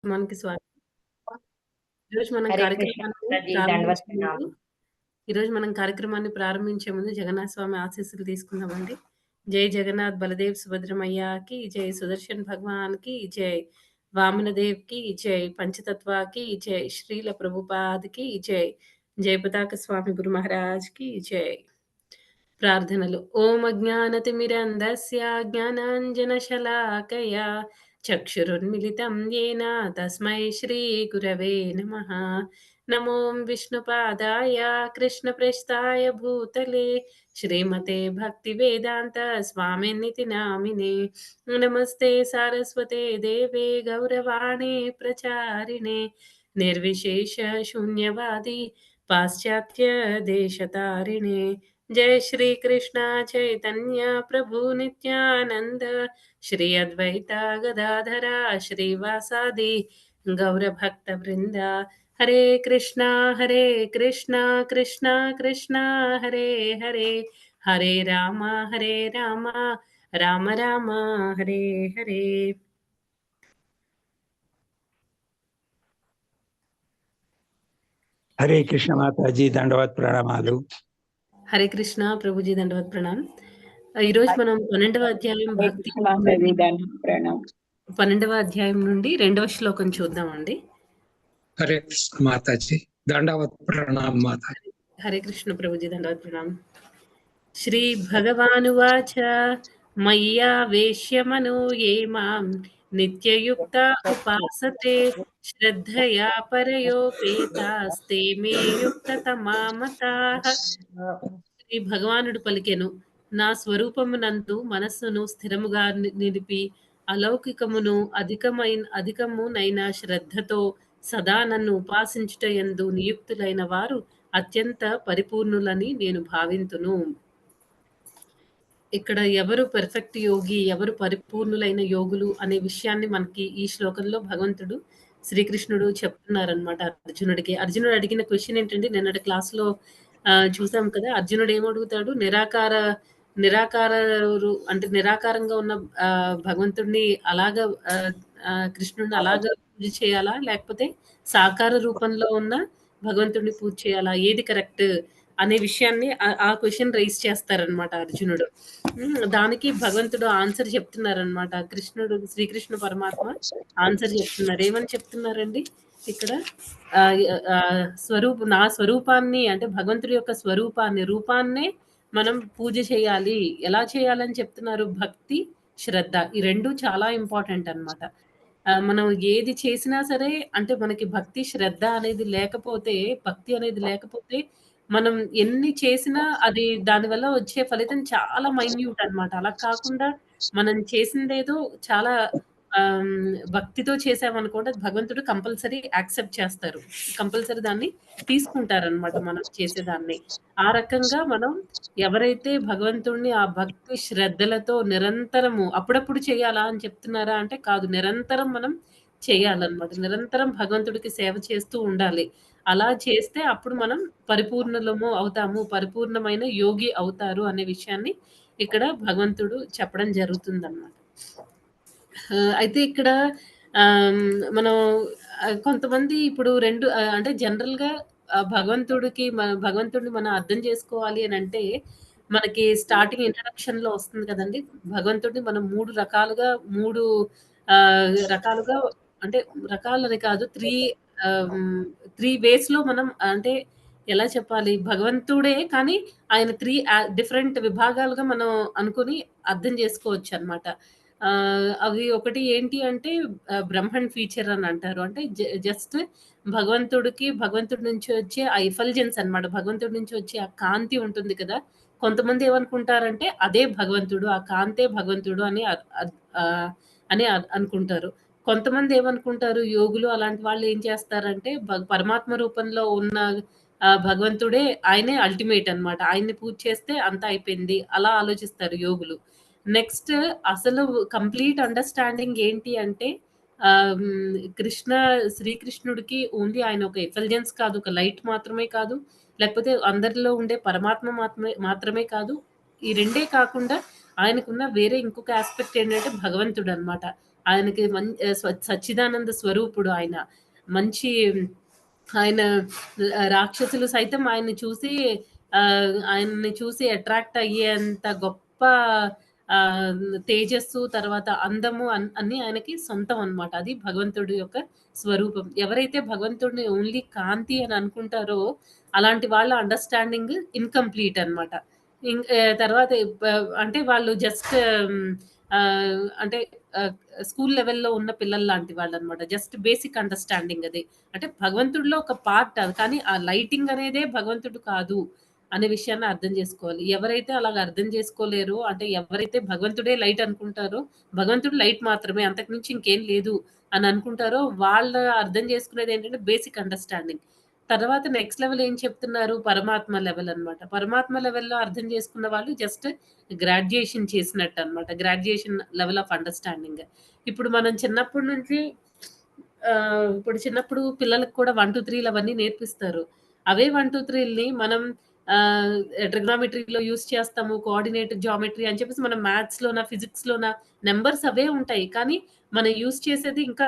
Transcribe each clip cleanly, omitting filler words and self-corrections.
మనకి ఈరోజు మనం హరే కృష్ణ కార్యక్రమాన్ని మాతాజీ, దండవత్ ప్రారంభించే ముందు ప్రణామం. ఈరోజు మనం కార్యక్రమాన్ని ప్రారంభించే ముందు జగన్నాథ స్వామి ఆశీస్సులు తీసుకుందామండి. జై జగన్నాథ్ బలదేవ్ సుభద్రమయ్యకి జై, సుదర్శన్ భగవాన్‌కి జై, వామనదేవ్‌కి జై, పంచతత్వకి జై, శ్రీల ప్రభుపాద్‌కి జై, జై పతాక స్వామి గురు మహారాజ్‌కి జై. ప్రార్థనలు. ఓం అజ్ఞానతిమిరంధస్య జ్ఞానాంజనశలాకయా చక్షురున్మిలితం యేన తస్మై శ్రీగురవే నమః. నమో విష్ణుపాదాయ కృష్ణప్రేష్ఠాయ భూతలే శ్రీమతే భక్తివేదాంత స్వామినితి నామినే. నమస్తే సారస్వతే దేవే గౌరవాణి ప్రచారిణే నిర్విశేష శూన్యవాది పాశ్చాత్య దేశతారిణే. जय श्री कृष्ण चैतन्य प्रभु नित्यानंद श्री अद्वैता गदाधरा श्रीवासादि गौर भक्त वृंदा. हरे कृष्णा कृष्णा कृष्णा हरे हरे, हरे राम राम राम हरे हरे. హరే కృష్ణ మాతాజీ, దండవత్ ప్రణామాలు. హరే కృష్ణ ప్రభుజీ, దండవత్ ప్రణామ్. ఈరోజు మనం 12వ అధ్యాయం భక్తి 12వ అధ్యాయం నుండి 2వ శ్లోకం చూద్దామండి. హరే కృష్ణ మాతాజీ, దండవత్ ప్రణామ్ మాతాజీ. హరే కృష్ణ ప్రభుజీ, దండవత్ ప్రణామ్. శ్రీ భగవానువాచ మయ్యావేశ్యమనో ఏ మాం నిత్యయుక్త ఉపాసతే శ్రద్ధయా పరయోపేతాస్తే మే యుక్తతమా మతాః. శ్రీ భగవానుడు పలికెను, నా స్వరూపమునందు మనస్సును స్థిరముగా నిలిపి అలౌకికమును అధికమునైన శ్రద్ధతో సదా నన్ను ఉపాసించుటయందు నియుక్తులైన వారు అత్యంత పరిపూర్ణులని నేను భావింతును. ఇక్కడ ఎవరు పర్ఫెక్ట్ యోగి, ఎవరు పరిపూర్ణులైన యోగులు అనే విషయాన్ని మనకి ఈ శ్లోకంలో భగవంతుడు శ్రీకృష్ణుడు చెప్తున్నారనమాట అర్జునుడికి. అర్జునుడు అడిగిన క్వశ్చన్ ఏంటంటే, నిన్నటి క్లాస్లో చూసాం కదా, అర్జునుడు ఏమడుగుతాడు, అంటే నిరాకారంగా ఉన్న భగవంతుడిని అలాగా కృష్ణుడిని అలాగా పూజ చేయాలా, లేకపోతే సాకార రూపంలో ఉన్న భగవంతుడిని పూజ చేయాలా, ఏది కరెక్ట్ అనే విషయాన్ని ఆ క్వశ్చన్ రైజ్ చేస్తారనమాట అర్జునుడు. దానికి భగవంతుడు ఆన్సర్ చెప్తున్నారనమాట. శ్రీకృష్ణ పరమాత్మ ఆన్సర్ చెప్తున్నారు. ఏమని చెప్తున్నారండి ఇక్కడ? నా స్వరూపాన్ని, అంటే భగవంతుడి యొక్క రూపాన్నే మనం పూజ చేయాలి. ఎలా చేయాలని చెప్తున్నారు? భక్తి, శ్రద్ధ, ఈ రెండు చాలా ఇంపార్టెంట్ అనమాట. మనం ఏది చేసినా సరే, అంటే మనకి భక్తి శ్రద్ధ అనేది లేకపోతే, భక్తి అనేది లేకపోతే మనం ఎన్ని చేసినా అది దానివల్ల వచ్చే ఫలితం చాలా మైన్యూట్ అనమాట. అలా కాకుండా మనం చేసిందేదో చాలా భక్తితో చేసామనుకోండి, భగవంతుడు కంపల్సరీ యాక్సెప్ట్ చేస్తారు, కంపల్సరీ దాన్ని తీసుకుంటారనమాట మనం చేసేదాన్ని. ఆ రకంగా మనం ఎవరైతే భగవంతుడిని ఆ భక్తి శ్రద్ధలతో నిరంతరము, అప్పుడప్పుడు చేయాలా అని చెప్తున్నారా అంటే కాదు, నిరంతరం మనం చేయాలన్నమాట. నిరంతరం భగవంతుడికి సేవ చేస్తూ ఉండాలి. అలా చేస్తే అప్పుడు మనం పరిపూర్ణులము అవుతాము, పరిపూర్ణమైన యోగి అవుతారు అనే విషయాన్ని ఇక్కడ భగవంతుడు చెప్పడం జరుగుతుందన్నమాట. అయితే ఇక్కడ మనం కొంతమంది ఇప్పుడు అంటే జనరల్‌గా భగవంతుడిని మనం అర్థం చేసుకోవాలి అని అంటే, మనకి స్టార్టింగ్ ఇంట్రడక్షన్‌లో వస్తుంది కదండీ! భగవంతుడిని మనం 3 రకాలుగా, అంటే రకాలని కాదు, 3 వేస్‌లో మనం, అంటే ఎలా చెప్పాలి, భగవంతుడే కానీ ఆయన 3 డిఫరెంట్ విభాగాలుగా మనం అనుకుని అర్థం చేసుకోవచ్చనమాట. అవి ఒకటి ఏంటి అంటే బ్రహ్మన్ ఫీచర్ అని అంటారు. అంటే జస్ట్ భగవంతుడి నుంచి వచ్చే ఆ ఎఫల్జెన్స్ అనమాట. భగవంతుడి నుంచి వచ్చే ఆ కాంతి ఉంటుంది కదా! కొంతమంది ఏమనుకుంటారంటే అదే భగవంతుడు, ఆ కాంతే భగవంతుడు అని అనుకుంటారు. కొంతమంది ఏమనుకుంటారు, యోగులు అలాంటి వాళ్ళు ఏం చేస్తారంటే, పరమాత్మ రూపంలో ఉన్న భగవంతుడే, ఆయనే అల్టిమేట్ అనమాట. ఆయన్ని పూజ చేస్తే అంతా అయిపోయింది, అలా ఆలోచిస్తారు యోగులు. నెక్స్ట్ అసలు కంప్లీట్ అండర్‌స్టాండింగ్ ఏంటి అంటే, శ్రీకృష్ణుడికి ఓన్లీ ఆయన ఒక ఎఫల్జెన్స్ కాదు, ఒక లైట్ మాత్రమే కాదు, లేకపోతే అందరిలో ఉండే పరమాత్మ మాత్రమే కాదు. ఈ రెండే కాకుండా ఆయనకున్న వేరే ఇంకొక యాస్పెక్ట్ ఏంటంటే భగవంతుడనమాట. ఆయనకి సచ్చిదానంద స్వరూపుడు ఆయన. మంచి ఆయన రాక్షసులు సైతం ఆయన్ని చూసి అట్రాక్ట్ అయ్యేంత గొప్ప తేజస్సు, తర్వాత అందము అన్నీ ఆయనకి సొంతం అన్నమాట. అది భగవంతుడి యొక్క స్వరూపం. ఎవరైతే భగవంతుడిని ఓన్లీ కాంతి అని అనుకుంటారో, అలాంటి వాళ్ళ అండర్‌స్టాండింగ్ ఇన్‌కంప్లీట్ అన్నమాట. తర్వాత అంటే వాళ్ళు జస్ట్ అంటే స్కూల్ లెవెల్‌లో ఉన్న పిల్లల్లాంటి వాళ్ళన్నమాట. జస్ట్ బేసిక్ అండర్‌స్టాండింగ్ అది. అంటే భగవంతుడిలో ఒక పార్ట్ అది. కానీ ఆ లైటింగ్ అనేదే భగవంతుడు కాదు అనే విషయాన్ని అర్థం చేసుకోవాలి. ఎవరైతే అలాగ అర్థం చేసుకోలేరో, అంటే ఎవరైతే భగవంతుడే లైట్ అనుకుంటారో, భగవంతుడు లైట్ మాత్రమే, అంతకు మించి ఇంకేం లేదు అని అనుకుంటారో, వాళ్ళ అర్థం చేసుకునేదేంటంటే బేసిక్ అండర్‌స్టాండింగ్. తర్వాత నెక్స్ట్ లెవెల్ ఏం చెప్తున్నారు? పరమాత్మ లెవెల్ అన్నమాట. పరమాత్మ లెవెల్‌లో అర్థం చేసుకున్న వాళ్ళు జస్ట్ గ్రాడ్యుయేషన్ చేసినట్టన్నమాట. Graduation level of understanding. ఇప్పుడు మనం చిన్నప్పటి నుంచి ఇప్పుడు చిన్నప్పుడు పిల్లలకి కూడా 1, 2, 3లు అవన్నీ నేర్పిస్తారు. అవే 1, 2, 3లని మనం ట్రిగ్నోమెట్రీలో యూజ్ చేస్తాము. కోఆర్డినేట్ జియోమెట్రీ అని చెప్పేసి మనం మ్యాథ్స్‌లోన, ఫిజిక్స్‌లోన నంబర్స్ అవే ఉంటాయి. కానీ మనం యూజ్ చేసేది ఇంకా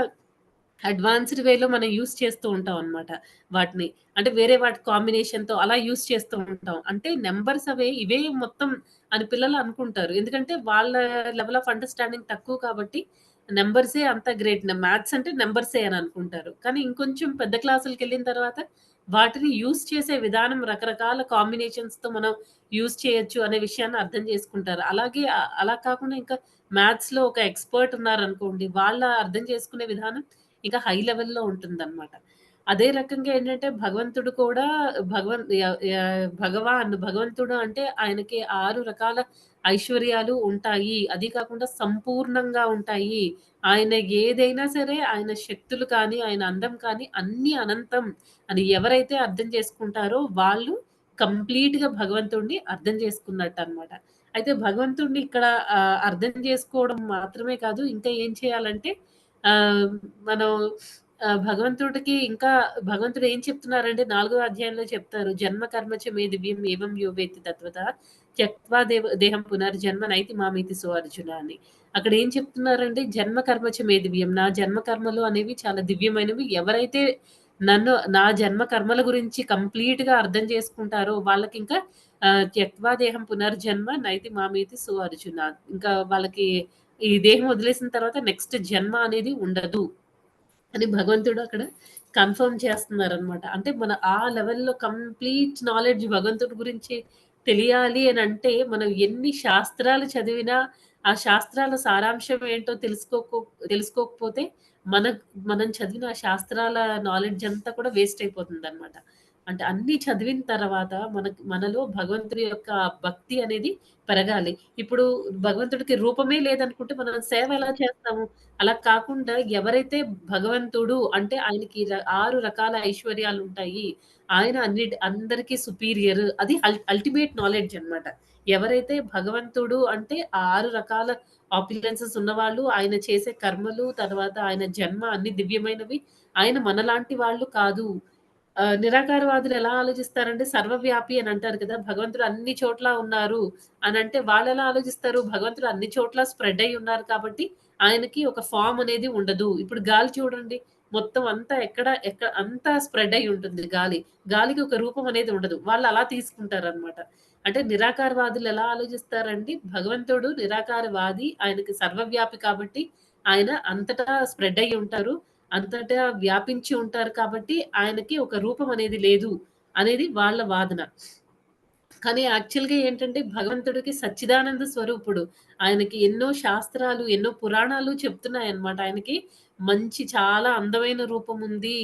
అడ్వాన్స్‌డ్ వేలో మనం యూజ్ చేస్తూ ఉంటాం అన్నమాట వాటిని. అంటే వేరే వాటి కాంబినేషన్‌తో అలా యూజ్ చేస్తూ ఉంటాం. అంటే నంబర్స్ అవే, ఇవే మొత్తం అని పిల్లలు అనుకుంటారు. ఎందుకంటే వాళ్ళ లెవెల్ ఆఫ్ అండర్‌స్టాండింగ్ తక్కువ కాబట్టి నంబర్సే అంత గ్రేట్. మ్యాథ్స్ అంటే నంబర్సే అని అనుకుంటారు. కానీ ఇంకొంచెం పెద్ద క్లాసులకెళ్ళిన తర్వాత వాటిని యూజ్ చేసే విధానం, రకరకాల కాంబినేషన్స్‌తో మనం యూజ్ చేయొచ్చు అనే విషయాన్ని అర్థం చేసుకుంటారు. అలాగే అలా కాకుండా ఇంకా మ్యాథ్స్‌లో ఒక ఎక్స్‌పర్ట్ ఉన్నారనుకోండి, వాళ్ళ అర్థం చేసుకునే విధానం ఇంకా హై లెవెల్‌లో ఉంటుందన్నమాట. అదే రకంగా ఏంటంటే భగవంతుడు కూడా భగవంతుడు అంటే ఆయనకి 6 రకాల ఐశ్వర్యాలు ఉంటాయి. అది కాకుండా సంపూర్ణంగా ఉంటాయి. ఆయన ఏదైనా సరే, ఆయన శక్తులు కానీ, ఆయన అందం కానీ అన్నీ అనంతం అని ఎవరైతే అర్థం చేసుకుంటారో వాళ్ళు కంప్లీట్‌గా భగవంతుడిని అర్థం చేసుకున్నట్టన్నమాట. అయితే భగవంతుడిని ఇక్కడ అర్థం చేసుకోవడం మాత్రమే కాదు, ఇంకా ఏం చేయాలంటే ఆహ్, మనం భగవంతుడు ఏం చెప్తున్నారంటే 4వ అధ్యాయంలో చెప్తారు. జన్మ కర్మ చ మే దివ్యం ఏవం యో వేత్తి తత్వతః త్యక్త్వా దేహం పునర్జన్మ నైతి మామేతి సో అర్జున అని. అక్కడ ఏం చెప్తున్నారంటే జన్మ కర్మ చ మే దివ్యం. నా జన్మ కర్మలు అనేవి చాలా దివ్యమైనవి. ఎవరైతే నా జన్మ కర్మల గురించి కంప్లీట్‌గా అర్థం చేసుకుంటారో వాళ్ళకింకా త్యక్త్వా దేహం పునర్జన్మ నైతి మామేతి సో అర్జున. ఇంకా వాళ్ళకి ఈ దేహం వదిలేసిన తర్వాత నెక్స్ట్ జన్మ అనేది ఉండదు అని భగవంతుడు అక్కడ కన్ఫర్మ్ చేస్తున్నారనమాట. అంటే మన ఆ లెవెల్‌లో కంప్లీట్ నాలెడ్జ్ భగవంతుడి గురించి తెలియాలి అనంటే, మనం ఎన్ని శాస్త్రాలు చదివినా, ఆ శాస్త్రాల సారాంశం ఏంటో తెలుసుకోకపోతే మన మనం చదివిన ఆ శాస్త్రాల నాలెడ్జ్ అంతా కూడా వేస్ట్ అయిపోతుందనమాట. అంటే అన్నీ చదివిన తర్వాత మనలో భగవంతుడి యొక్క భక్తి అనేది పెరగాలి. ఇప్పుడు భగవంతుడికి రూపమే లేదనుకుంటే మనం సేవ ఎలా చేస్తాము? అలా కాకుండా ఎవరైతే భగవంతుడు అంటే ఆయనకి 6 రకాల ఐశ్వర్యాలుంటాయి. ఆయన అందరికి సుపీరియర్. అది అల్టిమేట్ నాలెడ్జ్ అన్నమాట. ఎవరైతే భగవంతుడు అంటే ఆ 6 రకాల ఆపులెన్సెస్ ఉన్నవాళ్ళు, ఆయన చేసే కర్మలు, తర్వాత ఆయన జన్మ అన్ని దివ్యమైనవి. ఆయన మనలాంటి వాళ్ళు కాదు. నిరాకారవాదులు ఎలా ఆలోచిస్తారంటే సర్వవ్యాపి అని అంటారు కదా! భగవంతుడు అన్ని చోట్ల ఉన్నారు అనంటే వాళ్ళెలా ఆలోచిస్తారు? భగవంతుడు అన్ని చోట్ల స్ప్రెడ్ అయ్యి ఉన్నారు కాబట్టి ఆయనకి ఒక ఫార్మ్ అనేది ఉండదు. ఇప్పుడు గాలి చూడండి. మొత్తం అంతా అంతా స్ప్రెడ్ అయ్యి ఉంటుంది గాలి. గాలికి ఒక రూపం అనేది ఉండదు. వాళ్ళు అలా తీసుకుంటారనమాట. అంటే నిరాకారవాదులు ఎలా ఆలోచిస్తారంటే భగవంతుడు నిరాకారవాది. ఆయనకి సర్వవ్యాపి కాబట్టి ఆయన అంతటా స్ప్రెడ్ అయ్యి ఉంటారు. అంతటా వ్యాపించి ఉంటారు కాబట్టి ఆయనకి ఒక రూపం అనేది లేదు అనేది వాళ్ళ వాదన. కానీ యాక్చువల్‌గా ఏంటంటే భగవంతుడికి సచ్చిదానంద స్వరూపుడు. ఆయనకి ఎన్నో శాస్త్రాలు, ఎన్నో పురాణాలు చెప్తున్నాయన్నమాట. ఆయనకి చాలా అందమైన రూపం ఉంది.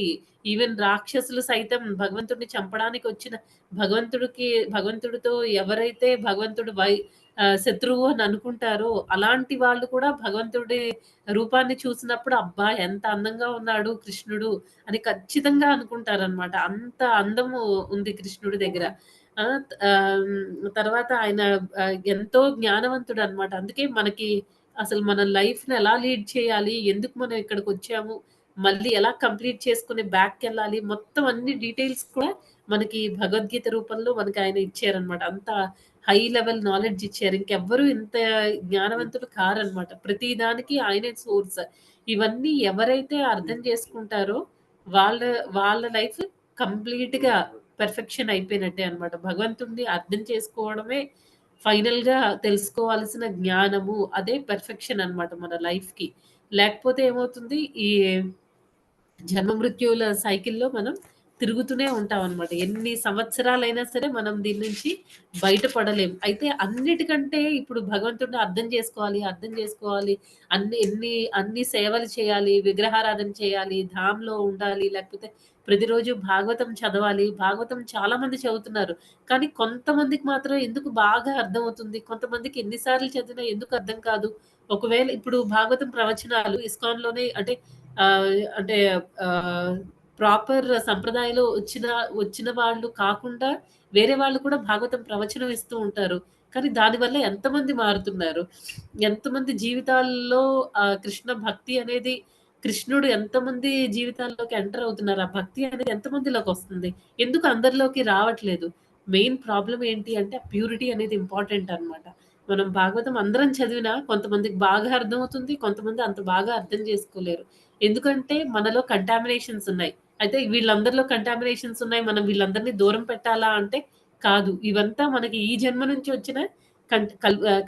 ఈవెన్ రాక్షసులు సైతం భగవంతుడిని చంపడానికొచ్చిన భగవంతుడితో ఎవరైతే శత్రువు అని అనుకుంటారో అలాంటి వాళ్ళు కూడా భగవంతుడి రూపాన్ని చూసినప్పుడు అబ్బా! ఎంత అందంగా ఉన్నాడు కృష్ణుడు అని ఖచ్చితంగా అనుకుంటారన్నమాట. అంత అందము ఉంది కృష్ణుడి దగ్గర. ఆ! తర్వాత ఆయన ఎంతో జ్ఞానవంతుడనమాట. అందుకే మనకి అసలు మన లైఫ్‌ని ఎలా లీడ్ చేయాలి? ఎందుకు మనం ఇక్కడికొచ్చాము? మళ్ళీ ఎలా కంప్లీట్ చేసుకొని బ్యాక్‌కెళ్ళాలి? మొత్తం అన్ని డీటెయిల్స్ కూడా మనకి భగవద్గీత రూపంలో మనకి ఆయన ఇచ్చారనమాట. అంత హై లెవెల్ నాలెడ్జ్ ఇచ్చారు. ఇంకెవ్వరు ఇంత జ్ఞానవంతులు కారనమాట. ప్రతి దానికి ఆయనే సోర్స్. ఇవన్నీ ఎవరైతే అర్థం చేసుకుంటారో వాళ్ళ వాళ్ళ లైఫ్ కంప్లీట్‌గా పెర్ఫెక్షన్ అయిపోయినట్టే అన్నమాట. భగవంతుడిని అర్థం చేసుకోవడమే ఫైనల్‌గా తెలుసుకోవాల్సిన జ్ఞానము. అదే పెర్ఫెక్షన్ అన్నమాట మన లైఫ్‌కి. లేకపోతే ఏమవుతుంది ఈ జన్మ మృత్యువుల సైకిల్‌లో మనం తిరుగుతూనే ఉంటామనమాట. ఎన్ని సంవత్సరాలైనా సరే మనం దీని నుంచి బయటపడలేం. అయితే అన్నిటికంటే ఇప్పుడు భగవంతుడిని అర్థం చేసుకోవాలి, అర్థం చేసుకోవాలి. అన్ని సేవలు చేయాలి, విగ్రహారాధన చేయాలి, ధామ్‌లో ఉండాలి, లేకపోతే ప్రతిరోజు భాగవతం చదవాలి. భాగవతం చాలా మంది చదువుతున్నారు. కానీ కొంతమందికి మాత్రం ఎందుకు బాగా అర్థమవుతుంది. కొంతమందికి ఎన్ని సార్లు చదివినా ఎందుకు అర్థం కాదు. ఒకవేళ ఇప్పుడు భాగవతం ప్రవచనాలు ఇస్కాన్‌లోనే అంటే ఆహ్, ప్రాపర్ సంప్రదాయంలో వచ్చిన వాళ్ళు కాకుండా వేరే వాళ్ళు కూడా భాగవతం ప్రవచనం ఇస్తూ ఉంటారు. కానీ దానివల్ల ఎంతమంది మారుతున్నారు? ఎంతమంది జీవితాల్లో కృష్ణ భక్తి అనేది కృష్ణుడు ఎంతమంది జీవితాల్లోకి ఎంటర్ అవుతున్నారు? ఆ భక్తి అనేది ఎంతమందిలోకొస్తుంది? ఎందుకు అందరిలోకి రావట్లేదు? మెయిన్ ప్రాబ్లమ్ ఏంటి అంటే ఆ ప్యూరిటీ అనేది ఇంపార్టెంట్ అన్నమాట. మనం భాగవతం అందరం చదివినా కొంతమందికి బాగా అర్థమవుతుంది. కొంతమంది అంత బాగా అర్థం చేసుకోలేరు. ఎందుకంటే మనలో కంటామినేషన్స్ ఉన్నాయి. అయితే వీళ్ళందరిలో కంటామినేషన్స్ ఉన్నాయి. మనం వీళ్ళందరిని దూరం పెట్టాలా అంటే కాదు. ఇవంతా మనకి ఈ జన్మ నుంచి వచ్చిన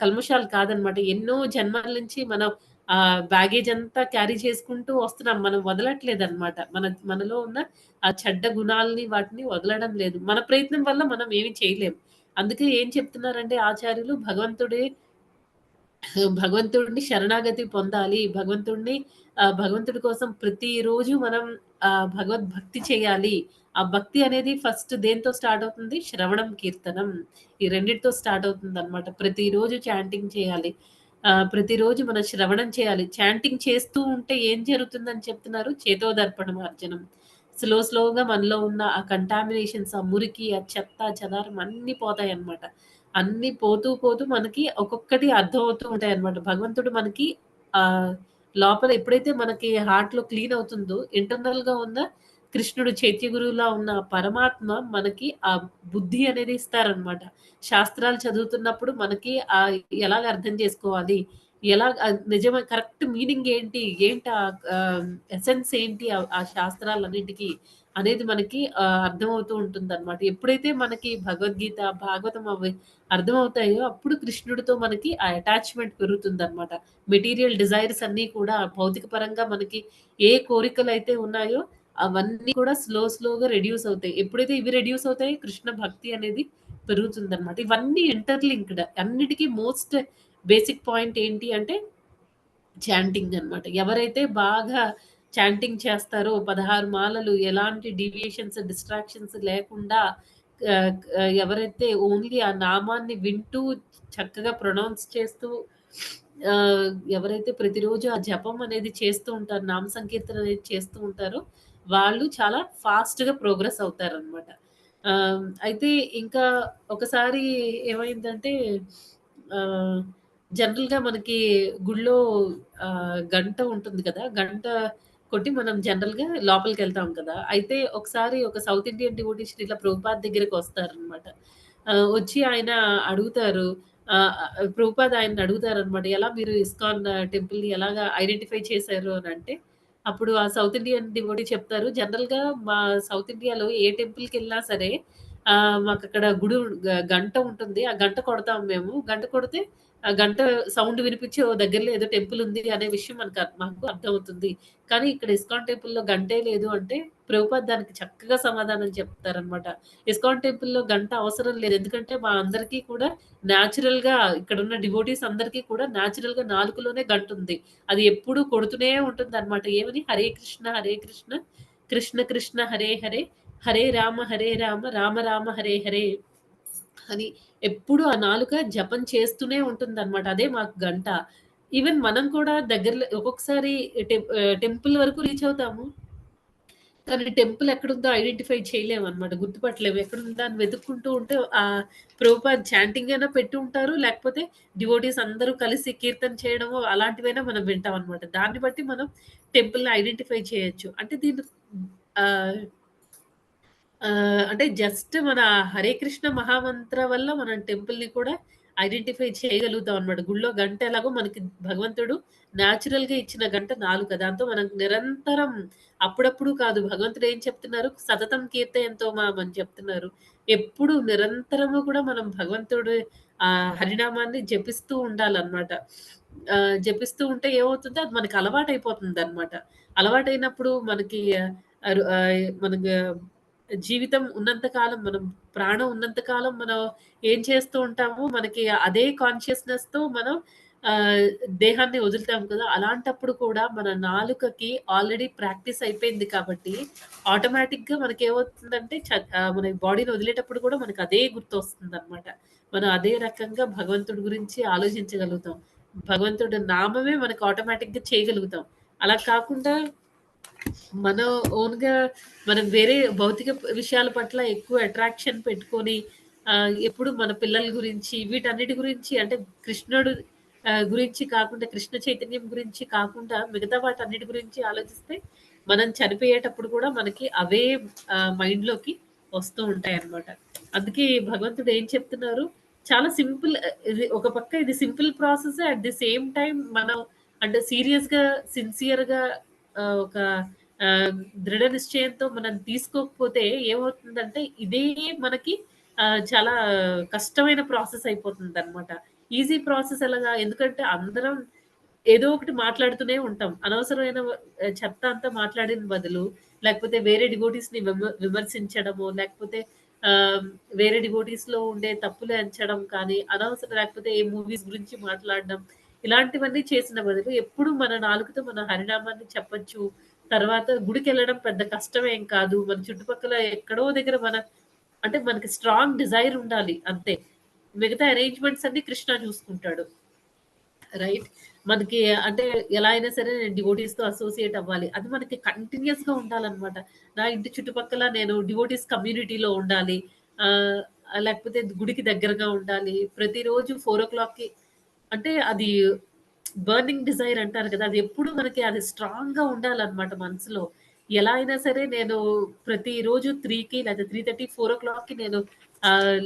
కల్మషాలు కాదనమాట. ఎన్నో జన్మల నుంచి మనం బ్యాగేజ్ అంతా క్యారీ చేసుకుంటూ వస్తున్నాం. మనం వదలట్లేదనమాట. మనలో ఉన్న ఆ చెడ్డ గుణాల్ని వాటిని వదలడం లేదు. మన ప్రయత్నం వల్ల మనం ఏమి చేయలేం. అందుకే ఏం చెప్తున్నారంటే ఆచార్యులు భగవంతుడిని శరణాగతి పొందాలి. భగవంతుడి కోసం ప్రతిరోజు మనం భగవద్భక్తి చేయాలి. ఆ భక్తి అనేది ఫస్ట్ దేనితో స్టార్ట్ అవుతుంది? శ్రవణం, కీర్తనం. ఈ రెండిటితో స్టార్ట్ అవుతుందనమాట. ప్రతిరోజు చాంటింగ్ చేయాలి. ప్రతిరోజు మనం శ్రవణం చేయాలి. చాంటింగ్ చేస్తూ ఉంటే ఏం జరుగుతుందని చెప్తున్నారు? చేతోదర్పణమార్జనం. స్లోగా మనలో ఉన్న ఆ కంటామినేషన్స్, ఆ మురికి, ఆ చెత్త, చెదారం అన్నీ పోతాయన్నమాట. అన్నీ పోతూ మనకి ఒక్కొక్కటి అర్థమవుతూ ఉంటాయన్నమాట. భగవంతుడు మనకి ఆహ్, లోపల ఎప్పుడైతే మనకి హార్ట్‌లో క్లీన్ అవుతుందో ఇంటర్నల్‌గా ఉన్న కృష్ణుడు చైత్య గురువులా ఉన్న ఆ పరమాత్మ మనకి ఆ బుద్ధి అనేది ఇస్తారనమాట. శాస్త్రాలు చదువుతున్నప్పుడు మనకి ఎలాగ అర్థం చేసుకోవాలి? నిజమే కరెక్ట్ మీనింగ్ ఏంటి? ఎసెన్స్ ఏంటి? ఆ శాస్త్రాలన్నిటికి అనేది మనకి అర్థమవుతూ ఉంటుందనమాట. ఎప్పుడైతే మనకి భగవద్గీత, భాగవతం అవి అర్థమవుతాయో అప్పుడు కృష్ణుడితో మనకి ఆ అటాచ్‌మెంట్ పెరుగుతుందనమాట. మెటీరియల్ డిజైర్స్ అన్నీ కూడా భౌతిక పరంగా మనకి ఏ కోరికలైతే ఉన్నాయో అవన్నీ కూడా స్లోగా రెడ్యూస్ అవుతాయి. ఎప్పుడైతే ఇవి రెడ్యూస్ అవుతాయో కృష్ణ భక్తి అనేది పెరుగుతుందనమాట. ఇవన్నీ ఇంటర్‌లింక్డ్. అన్నిటికి మోస్ట్ బేసిక్ పాయింట్ ఏంటి అంటే చాంటింగ్ అన్నమాట. ఎవరైతే బాగా చాంటింగ్ చేస్తారో 16 మాలలు ఎలాంటి డీవియేషన్స్, డిస్ట్రాక్షన్స్ లేకుండా ఎవరైతే ఓన్లీ ఆ నామాన్ని వింటూ చక్కగా ప్రొనౌన్స్ చేస్తూ ఆహ్, ఎవరైతే ప్రతిరోజు ఆ జపం అనేది చేస్తూ ఉంటారో, నామ సంకీర్తన అనేది చేస్తూ ఉంటారో, వాళ్ళు చాలా ఫాస్ట్‌గా ప్రోగ్రెస్ అవుతారనమాట. అయితే ఇంకా ఒకసారి ఏమైందంటే ఆహ్, జనరల్‌గా మనకి గుడిలో గంట ఉంటుంది కదా! గంట కొట్టి మనం జనరల్‌గా లోపలికెళ్తాం కదా! అయితే ఒకసారి ఒక South Indian devotee Srila Prabhupad దగ్గరికొస్తారనమాట. వచ్చి ఆయన అడుగుతారు. ప్రభుపాద్ ఆయన్ని అడుగుతారనమాట. ఎలా మీరు ఇస్కాన్ టెంపుల్‌ని ఎలాగా ఐడెంటిఫై చేశారు అనంటే, అప్పుడు ఆ సౌత్ ఇండియన్ డివోటీ చెప్తారు. జనరల్‌గా మా సౌత్ ఇండియాలో ఏ టెంపుల్‌కెళ్ళినా సరే మాకక్కడ గంట ఉంటుంది. ఆ గంట కొడతాం మేము. గంట కొడితే ఆ గంట సౌండ్ వినిపించి ఓ దగ్గరలో ఏదో టెంపుల్ ఉంది అనే విషయం మాకు అర్థమవుతుంది. కానీ ఇక్కడ ఇస్కాన్ టెంపుల్‌లో గంటే లేదు అంటే ప్రభుపాద్ దానికి చక్కగా సమాధానం చెప్తారనమాట. ఇస్కాన్ టెంపుల్‌లో గంట అవసరం లేదు. ఎందుకంటే మా అందరికీ కూడా నేచురల్‌గా ఇక్కడున్న డివోటీస్ అందరికీ కూడా నేచురల్‌గా నాలుకలోనే గంటుంది. అది ఎప్పుడూ కొడుతూనే ఉంటుందనమాట. ఏమని హరే కృష్ణ, హరే కృష్ణ, కృష్ణ కృష్ణ హరే హరే, హరే రామ, రామ రామ హరే హరే అని ఎప్పుడూ ఆ నాలుక జపం చేస్తూనే ఉంటుందనమాట. అదే మాకు గంట. ఈవెన్ మనం కూడా దగ్గరలో ఒక్కొక్కసారి టెంపుల్ వరకు రీచ్ అవుతాము. కానీ టెంపుల్ ఎక్కడుందో ఐడెంటిఫై చేయలేమనమాట. గుర్తుపట్టలేము. ఎక్కడుందా అని వెతుక్కుంటూ ఉంటే ప్రభుపాద్ చాంటింగ్ అయినా పెట్టి ఉంటారు. లేకపోతే డివోటీస్ అందరూ కలిసి కీర్తన చేయడమో అలాంటివైనా మనం వింటామనమాట. దాన్ని బట్టి మనం టెంపుల్‌ని ఐడెంటిఫై చేయొచ్చు. అంటే ఆహ్ అంటే జస్ట్ మన హరే కృష్ణ మహామంత్ర వల్ల మనం టెంపుల్‌ని కూడా ఐడెంటిఫై చేయగలుగుతాం అన్నమాట. గుడిలో గంట ఎలాగో మనకి భగవంతుడు న్యాచురల్‌గా ఇచ్చిన గంట నాలుక. దాంతో మనం నిరంతరం అప్పుడప్పుడు కాదు భగవంతుడు ఏం చెప్తున్నారు? సతతం కీర్తయంతో మాం అని చెప్తున్నారు. ఎప్పుడు నిరంతరము కూడా మనం భగవంతుడు హరినామాన్ని జపిస్తూ ఉండాలన్నమాట. జపిస్తూ ఉంటే ఏమవుతుంది? అది మనకి అలవాటైపోతుందన్నమాట. అలవాటైనప్పుడు మనకి మనకి జీవితం ఉన్నంత కాలం మనం ప్రాణం ఉన్నంత కాలం మనం ఏం చేస్తూ ఉంటాము, మనకి అదే కాన్షియస్‌నెస్‌తో మనం ఆహ్, దేహాన్ని వదులుతాం కదా! అలాంటప్పుడు కూడా మన నాలుకకి ఆల్రెడీ ప్రాక్టీస్ అయిపోయింది కాబట్టి, ఆటోమేటిక్‌గా మనకేమవుతుందంటే మన బాడీని వదిలేటప్పుడు కూడా మనకు అదే గుర్తొస్తుందనమాట. మనం అదే రకంగా భగవంతుడి గురించి ఆలోచించగలుగుతాం. భగవంతుడి నామమే మనకు ఆటోమేటిక్‌గా చేయగలుగుతాం. అలా కాకుండా మనం ఓన్‌గా మనం వేరే భౌతిక విషయాల పట్ల ఎక్కువ అట్రాక్షన్ పెట్టుకొని ఎప్పుడు మన పిల్లల గురించి వీటన్నిటి గురించి అంటే కృష్ణుడు గురించి కాకుండా కృష్ణ చైతన్యం గురించి కాకుండా మిగతా వాటన్నిటి గురించి ఆలోచిస్తే మనం చనిపోయేటప్పుడు కూడా మనకి అవే మైండ్‌లోకి వస్తూ ఉంటాయన్నమాట. అందుకే భగవంతుడు ఏం చెప్తున్నారు చాలా సింపుల్ ఇది ఒక పక్క ఇది simple process at the same time మనం అంటే సీరియస్‌గా, సిన్సియర్‌గా ఒక ఆహ్, దృఢ నిశ్చయంతో మనం తీసుకోకపోతే ఏమవుతుందంటే, ఇదే మనకి చాలా కష్టమైన ప్రాసెస్ అయిపోతుందనమాట. ఈజీ ప్రాసెస్ ఎలాగా? ఎందుకంటే అందరం ఏదో ఒకటి మాట్లాడుతూనే ఉంటాం. అనవసరమైన చెత్త అంతా మాట్లాడిన బదులు, లేకపోతే వేరే డివోటీస్‌ని విమర్శించడమో, లేకపోతే ఆహ్, వేరే డివోటీస్‌లో ఉండే తప్పులు ఎంచడం కానీ, లేకపోతే ఏ మూవీస్ గురించి మాట్లాడడం, ఇలాంటివన్నీ చేసిన బదులు ఎప్పుడు మన నాలుకతో మన హరినామాన్ని చెప్పొచ్చు. తర్వాత గుడికెళ్ళడం పెద్ద కష్టమేం కాదు. మన చుట్టుపక్కల ఎక్కడో దగ్గర అంటే మనకి స్ట్రాంగ్ డిజైర్ ఉండాలి అంతే. మిగతా అరేంజ్‌మెంట్స్ అన్నీ కృష్ణ చూసుకుంటాడు. రైట్. మనకి అంటే ఎలా అయినా సరే నేను డివోటీస్‌తో అసోసియేట్ అవ్వాలి. అది మనకి కంటిన్యూయస్‌గా ఉండాలనమాట. నా ఇంటి చుట్టుపక్కల నేను డివోటీస్ కమ్యూనిటీలో ఉండాలి. ఆహ్, లేకపోతే గుడికి దగ్గరగా ఉండాలి. ప్రతిరోజు 4:00కి అంటే అది బర్నింగ్ డిజైర్ అంటారు కదా! అది ఎప్పుడు మనకి అది స్ట్రాంగ్‌గా ఉండాలనమాట మనసులో. ఎలా అయినా సరే నేను ప్రతిరోజు 3కి లేదా 3:30, 4:00కి నేను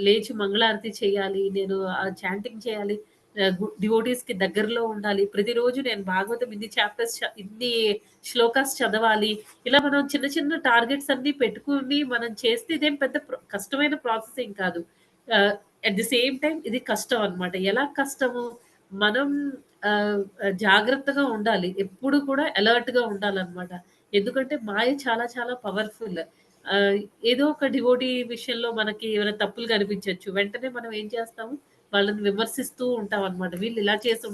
లేచి మంగళారతి చేయాలి. నేను చాంటింగ్ చేయాలి. డివోటీస్‌కి దగ్గరలో ఉండాలి. ప్రతిరోజు నేను భాగవతం ఇన్ని శ్లోకాస్ చదవాలి. ఇలా మనం చిన్న చిన్న టార్గెట్స్ అన్నీ పెట్టుకొని మనం చేస్తే ఇదేం పెద్ద కష్టమైన ప్రాసెస్ ఏం కాదు. ఆహ్, అట్ ది సేమ్ టైమ్ ఇది కష్టం అన్నమాట. ఎలా కష్టము? మనం జాగ్రత్తగా ఉండాలి. ఎప్పుడు కూడా అలర్ట్‌గా ఉండాలన్నమాట. ఎందుకంటే మాయ చాలా చాలా పవర్‌ఫుల్. ఆహ్, ఏదో ఒక డివోటీ విషయంలో మనకి ఏమైనా తప్పులు కనిపించొచ్చు. వెంటనే మనం ఏం చేస్తాము? వాళ్ళని విమర్శిస్తూ ఉంటామనమాట. వీళ్ళు ఇలా చేసి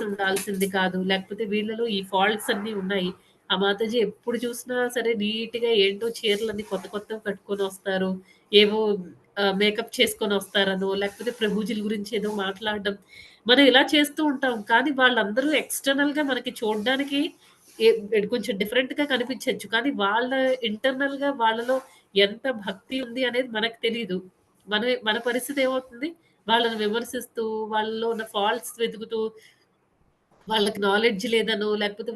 ఉండాల్సింది కాదు. లేకపోతే వీళ్ళలో ఈ ఫాల్ట్స్ అన్నీ ఉన్నాయి. ఆ మాతాజీ ఎప్పుడు చూసినా సరే నీట్‌గా ఏంటో చీరలన్నీ కొత్త కొత్తవి కట్టుకొనొస్తారు. ఏవో మేకప్ చేసుకొనొస్తారనో, లేకపోతే ప్రభుజీల గురించి ఏదో మాట్లాడడం. మనం ఇలా చేస్తూ ఉంటాం. కానీ వాళ్ళందరూ ఎక్స్‌టర్నల్‌గా మనకి చూడ్డానికి కొంచెం డిఫరెంట్‌గా కనిపించొచ్చు. కానీ వాళ్ళ ఇంటర్నల్‌గా వాళ్ళలో ఎంత భక్తి ఉంది అనేది మనకు తెలీదు. మన పరిస్థితి ఏమవుతుంది? వాళ్ళని విమర్శిస్తూ, వాళ్ళలో ఉన్న ఫాల్ట్స్ వెతుకుతూ, వాళ్ళకి నాలెడ్జ్ లేదనో, లేకపోతే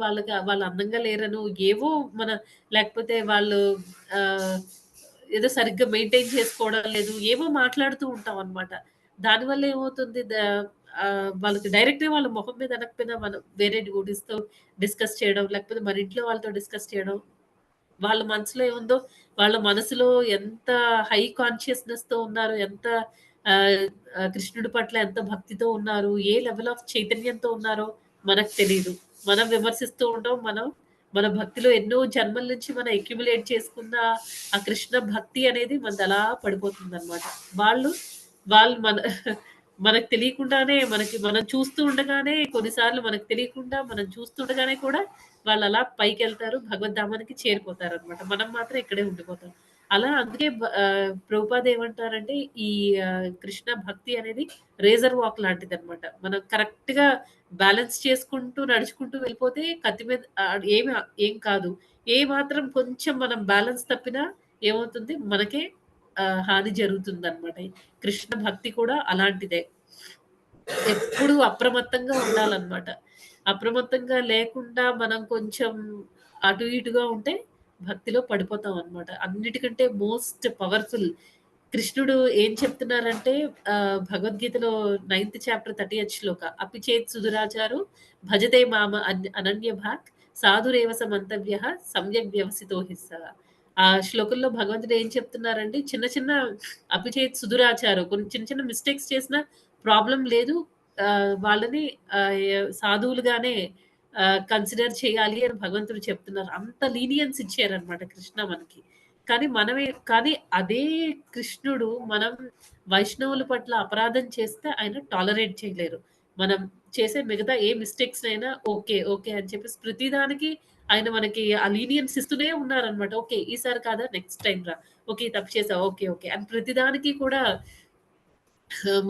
వాళ్ళు అందంగా లేరనో, ఏవో మన లేకపోతే వాళ్ళు ఆహ్, ఏదో సరిగ్గా మెయింటైన్ చేసుకోవడం లేదు. ఏవో మాట్లాడుతూ ఉంటామనమాట. దానివల్ల ఏమవుతుంది వాళ్ళకి డైరెక్ట్‌గా వాళ్ళ మొహం మీద అనకపోయినా మనం వేరే డివోటీస్‌తో డిస్కస్ చేయడం, లేకపోతే మన ఇంట్లో వాళ్ళతో డిస్కస్ చేయడం. వాళ్ళ మనసులో ఏముందో, వాళ్ళ మనసులో ఎంత హై కాన్షియస్‌నెస్‌తో ఉన్నారు, ఎంత ఆహ్, కృష్ణుడి పట్ల ఎంత భక్తితో ఉన్నారు, ఏ లెవెల్ ఆఫ్ చైతన్యంతో ఉన్నారో మనకు తెలీదు. మనం విమర్శిస్తూ ఉంటాం. మన భక్తిలో ఎన్నో జన్మల నుంచి మనం అక్యుములేట్ చేసుకున్న ఆ కృష్ణ భక్తి అనేది మనదలా పడిపోతుందనమాట. వాళ్ళు వాళ్ళు మనకు తెలియకుండానే మనం చూస్తూ ఉండగానే కొన్నిసార్లు మనకు తెలియకుండా మనం చూస్తుండగానే కూడా వాళ్ళలా పైకెళ్తారు. భగవద్ధామానికి చేరిపోతారనమాట. మనం మాత్రం ఇక్కడే ఉండిపోతాం. అలా అందుకే ప్రభుపాద ఏమంటారంటే, ఈ కృష్ణ భక్తి అనేది రేజర్ వాక్ లాంటిదనమాట. మనం కరెక్ట్‌గా బ్యాలెన్స్ చేసుకుంటూ, నడుచుకుంటూ వెళ్ళిపోతే కత్తి మీద ఏం కాదు. ఏ మాత్రం కొంచెం మనం బ్యాలెన్స్ తప్పినా ఏమవుతుంది? మనకే హాని జరుగుతుందనమాట. కృష్ణ భక్తి కూడా అలాంటిదే. ఎప్పుడూ అప్రమత్తంగా ఉండాలనమాట. అప్రమత్తంగా లేకుండా మనం కొంచెం అటు ఇటుగా ఉంటే భక్తిలో పడిపోతాం అన్నమాట. అన్నిటికంటే మోస్ట్ పవర్‌ఫుల్ కృష్ణుడు ఏం చెప్తున్నారంటే భగవద్గీతలో 9థ్ చాప్టర్ 30థ్ శ్లోక అపి చేత్ సుదురాచారో భజతే మామ అనన్య భాక్ సాధురేవ సమంతవ్యః సమ్యక్ వ్యవసితో హి సః. ఆ శ్లోకంలో భగవంతుడు ఏం చెప్తున్నారంటే చిన్న చిన్న అపి చేత్ సుదురాచారం కొన్ని చిన్న చిన్న మిస్టేక్స్ చేసినా ప్రాబ్లమ్ లేదు. వాళ్ళని సాధువులుగానే కన్సిడర్ చేయాలి అని భగవంతుడు చెప్తున్నారు. అంత లీనియన్స్ ఇచ్చారనమాట కృష్ణ మనకి. కానీ అదే కృష్ణుడు మనం వైష్ణవుల పట్ల అపరాధం చేస్తే ఆయన టాలరేట్ చేయలేరు. మనం చేసే మిగతా ఏ మిస్టేక్స్‌నైనా ఓకే. ఓకే. అని చెప్పేసి ప్రతిదానికి ఆయన మనకి ఆ లీనియన్స్ ఇస్తూనే ఉన్నారనమాట. ఓకే. ఈసారి కాదా నెక్స్ట్ టైమ్ రా. ఓకే. తప్పు చేసావు. ఓకే. ఓకే. అని ప్రతిదానికి కూడా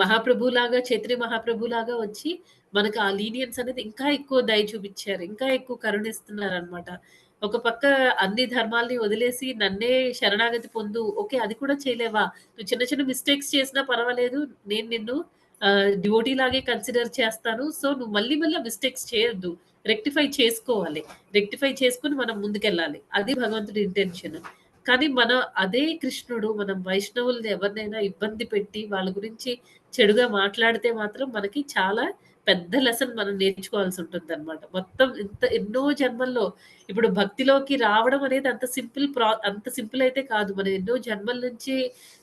మహాప్రభులాగా చైతన్య మహాప్రభులాగా వచ్చి మనకు ఆ లీనియన్స్ అనేది ఇంకా ఎక్కువ దయ చూపించారు. ఇంకా ఎక్కువ కరుణిస్తున్నారనమాట. ఒక పక్క అన్ని ధర్మాల్ని వదిలేసి నన్నే శరణాగతి పొందు. ఓకే. అది కూడా చేయలేవా? నువ్వు చిన్న చిన్న మిస్టేక్స్ చేసినా పర్వాలేదు. నేను నిన్ను డివోటీ లాగే కన్సిడర్ చేస్తాను. సో, నువ్వు మళ్ళీ మళ్ళీ ఆ మిస్టేక్స్ చేయొద్దు. రెక్టిఫై చేసుకోవాలి. రెక్టిఫై చేసుకొని మనం ముందుకెళ్ళాలి. అది భగవంతుడి ఇంటెన్షన్. కానీ అదే కృష్ణుడు మనం వైష్ణవుల్ని ఎవరినైనా ఇబ్బంది పెట్టి వాళ్ళ గురించి చెడుగా మాట్లాడితే మాత్రం మనకి చాలా పెద్ద లెసన్ మనం నేర్చుకోవాల్సి ఉంటుందన్నమాట. మొత్తం ఎన్నో జన్మల్లో ఇప్పుడు భక్తిలోకి రావడం అనేది అంత సింపుల్ అయితే కాదు. మనం ఎన్నో జన్మల నుంచి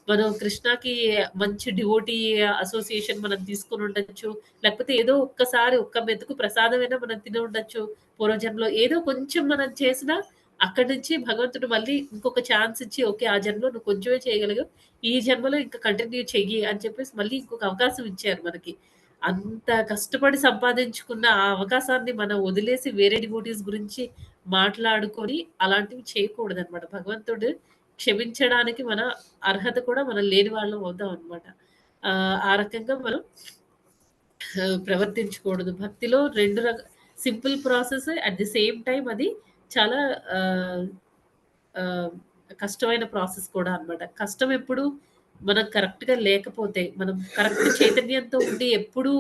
మనం కృష్ణకి మంచి డివోటీ అసోసియేషన్ మనం తీసుకొని ఉండొచ్చు. లేకపోతే ఏదో ఒక్కసారి ఒక్క మెతుకు ప్రసాదమైనా మనం తిని ఉండొచ్చు. పూర్వజన్మలో ఏదో కొంచెం మనం చేసినా అక్కడి నుంచి భగవంతుడు మళ్ళీ ఇంకొక ఛాన్స్ ఇచ్చి ఓకే. ఆ జన్మలో నువ్వు కొంచెమే చేయగలిగావు. ఈ జన్మలో ఇంకా కంటిన్యూ చెయ్యి అని చెప్పేసి మళ్ళీ ఇంకొక అవకాశం ఇచ్చారు మనకి. అంత కష్టపడి సంపాదించుకున్న ఆ అవకాశాన్ని మనం వదిలేసి వేరే డివోటీస్ గురించి మాట్లాడుకొని అలాంటివి చేయకూడదనమాట. భగవంతుడు క్షమించడానికి మన అర్హత కూడా మనం లేని వాళ్ళం అవుతాం అనమాట. ఆ రకంగా మనం ప్రవర్తించకూడదు. భక్తిలో 2 simple process at the same time అది చాలా కష్టమైన ప్రాసెస్ కూడా అన్నమాట. కష్టం ఎప్పుడు మనం కరెక్ట్‌గా లేకపోతే, మనం కరెక్ట్ చైతన్యంతో ఉండి ఎప్పుడూ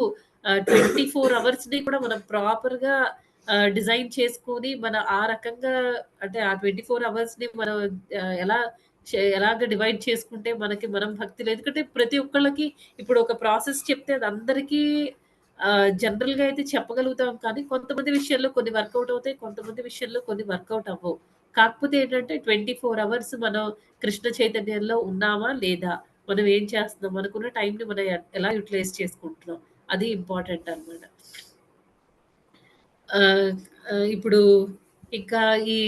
24 అవర్స్‌ని కూడా మనం ప్రాపర్‌గా డిజైన్ చేసుకొని ఆ రకంగా అంటే ఆ 24 అవర్స్‌ని మనం ఎలా ఎలాగ డివైడ్ చేసుకుంటే మనం భక్తిలో ఎందుకంటే ప్రతి ఒక్కళ్ళకి ఇప్పుడు ఒక ప్రాసెస్ చెప్తే అది అందరికీ జనరల్‌గా అయితే చెప్పగలుగుతాం కానీ కొంతమంది విషయాల్లో కొన్ని వర్కౌట్ అవుతాయి. కొంతమంది విషయంలో కొన్ని వర్కౌట్ అవ్వవు. కాకపోతే ఏంటంటే 24 అవర్స్ మనం కృష్ణ చైతన్యంలో ఉన్నామా? లేదా? మనం ఏం చేస్తున్నాం? మనకున్న టైంని మనం ఎలా యుటిలైజ్ చేసుకుంటున్నాం? అది ఇంపార్టెంట్ అన్నమాట. ఆహ్, ఇప్పుడు ఇంకా ఈ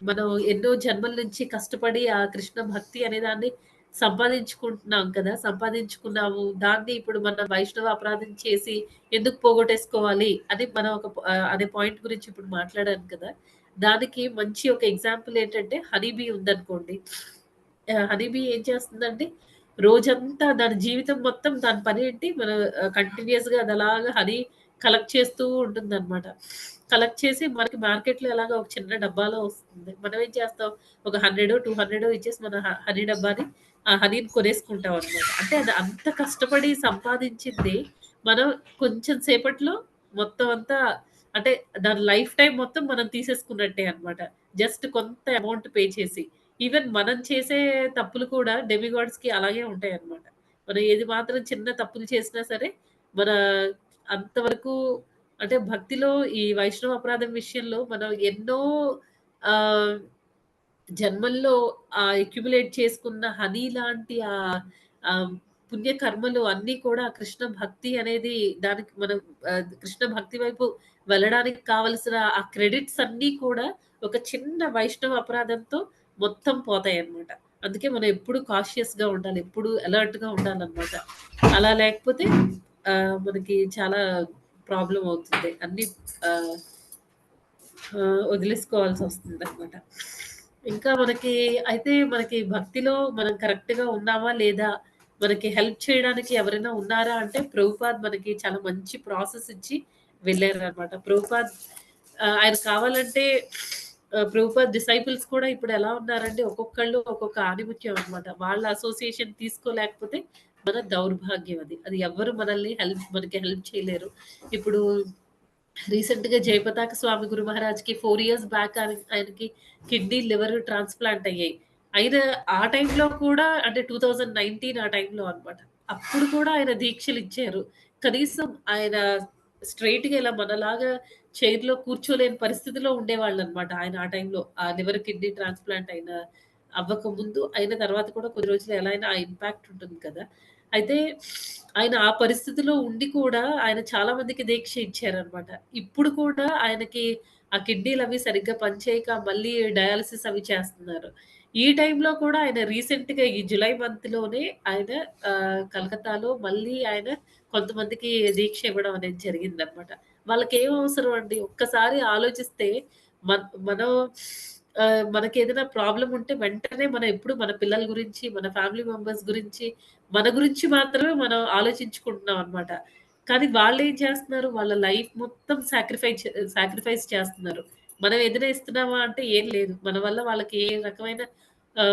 మనం ఎన్నో జన్మల నుంచి కష్టపడి ఆ కృష్ణ భక్తి అనే దాన్ని సంపాదించుకుంటున్నాం కదా! సంపాదించుకున్నాము. దాన్ని ఇప్పుడు మనం వైష్ణవ అపరాధం చేసి ఎందుకు పోగొట్టేసుకోవాలి అని మనం అనే పాయింట్ గురించి ఇప్పుడు మాట్లాడాను కదా! దానికి మంచి ఒక ఎగ్జాంపుల్ ఏంటంటే హనీ బీ ఉందనుకోండి. హనీ బీ ఏం చేస్తుందంటే రోజంతా దాని జీవితం మొత్తం దాని పనేంటి కంటిన్యూయస్‌గా అదలాగా హనీ కలెక్ట్ చేస్తూ ఉంటుందనమాట. కలెక్ట్ చేసి మనకి మార్కెట్‌లో ఎలాగో ఒక చిన్న డబ్బాలో వస్తుంది. మనం ఏం చేస్తాం ఒక 100, 200 ఇచ్చేసి మన హనీ డబ్బాని ఆ హనీని కొనేసుకుంటాం అనమాట. అంటే అది అంత కష్టపడి సంపాదించింది మనం కొంచెం సేపట్లో మొత్తం అంతా అంటే దాని లైఫ్ టైమ్ మొత్తం మనం తీసేసుకున్నట్టే అన్నమాట. జస్ట్ కొంత అమౌంట్ పే చేసి. ఈవెన్ మనం చేసే తప్పులు కూడా డెమిగాడ్స్‌కి అలాగే ఉంటాయన్నమాట. మనం ఏది మాత్రం చిన్న తప్పులు చేసినా సరే, మన అంతవరకు అంటే భక్తిలో ఈ వైష్ణవ అపరాధం విషయంలో మనం ఎన్నో ఆహ్, జన్మల్లో అక్యుములేట్ చేసుకున్న హనీ లాంటి ఆహ్, పుణ్య కర్మలు అన్నీ కూడా కృష్ణ భక్తి అనేది దానికి మనం కృష్ణ భక్తి వైపు వెళ్ళడానికి కావాల్సిన ఆ క్రెడిట్స్ అన్నీ కూడా ఒక చిన్న వైష్ణవ అపరాధంతో మొత్తం పోతాయన్నమాట. అందుకే మనం ఎప్పుడు కాషియస్‌గా ఉండాలి. ఎప్పుడు అలర్ట్‌గా ఉండాలన్నమాట. అలా లేకపోతే మనకి చాలా ప్రాబ్లమ్ అవుతుంది. అన్నీ ఆహ్, వదిలేసుకోవాల్సొస్తుందన్నమాట. ఇంకా మనకి భక్తిలో మనం కరెక్ట్‌గా ఉన్నామా? లేదా? మనకి హెల్ప్ చేయడానికి ఎవరైనా ఉన్నారా? అంటే ప్రభుపాద్ మనకి చాలా మంచి ప్రాసెస్ ఇచ్చి వెళ్లారనమాట. ఆయన కావాలంటే ప్రభుపాద్ డిసైపుల్స్ కూడా ఇప్పుడు ఎలా ఉన్నారంటే ఒక్కొక్కళ్ళు ఒక్కొక్క ఆధిపత్యం అనమాట. వాళ్ళ అసోసియేషన్ తీసుకోలేకపోతే మన దౌర్భాగ్యం అది. అది ఎవ్వరు మనకి హెల్ప్ చేయలేరు. ఇప్పుడు రీసెంట్‌గా జయపతాక స్వామి గురు మహారాజ్‌కి 4 ఇయర్స్ బ్యాక్ ఆయనకి కిడ్నీ, లివర్ ట్రాన్స్‌ప్లాంట్ అయ్యాయి. అయినా ఆ టైంలో కూడా అంటే 2019 ఆ టైంలో అన్నమాట. అప్పుడు కూడా ఆయన దీక్షలిచ్చారు. కనీసం ఆయన స్ట్రెయిట్‌గా ఇలా మనలాగా చైర్‌లో కూర్చోలేని పరిస్థితిలో ఉండేవాళ్ళన్నమాట ఆయన ఆ టైంలో. ఆ లివర్, కిడ్నీ ట్రాన్స్‌ప్లాంట్ అవ్వకముందు, అయిన తర్వాత కూడా కొన్ని రోజులు ఎలా అయినా ఆ ఇంపాక్ట్ ఉంటుంది కదా! అయితే ఆయన ఆ పరిస్థితిలో ఉండి కూడా ఆయన చాలా మందికి దీక్ష ఇచ్చారనమాట. ఇప్పుడు కూడా ఆయనకి ఆ కిడ్నీలవి సరిగ్గా పనిచేయక మళ్ళీ డయాలిసిస్ అవి చేస్తున్నారు. ఈ టైంలో కూడా ఆయన రీసెంట్‌గా ఈ జులై మంత్‌లోనే ఆయన కలకత్తాలో మళ్ళీ ఆయన కొంతమందికి దీక్ష ఇవ్వడం అనేది జరిగిందనమాట. వాళ్ళకేం అవసరం అండి? ఒక్కసారి ఆలోచిస్తే మనం మనకేదైనా ప్రాబ్లమ్ ఉంటే వెంటనే మనం ఎప్పుడు మన పిల్లల గురించి, మన ఫ్యామిలీ మెంబర్స్ గురించి, మన గురించి మాత్రమే మనం ఆలోచించుకుంటున్నాం అన్నమాట. కానీ వాళ్ళేం చేస్తున్నారు? వాళ్ళ లైఫ్ మొత్తం సాక్రిఫైస్ చేస్తున్నారు. మనం ఏదైనా ఇస్తున్నామా అంటే ఏం లేదు. మన వల్ల వాళ్ళకి ఏ రకమైన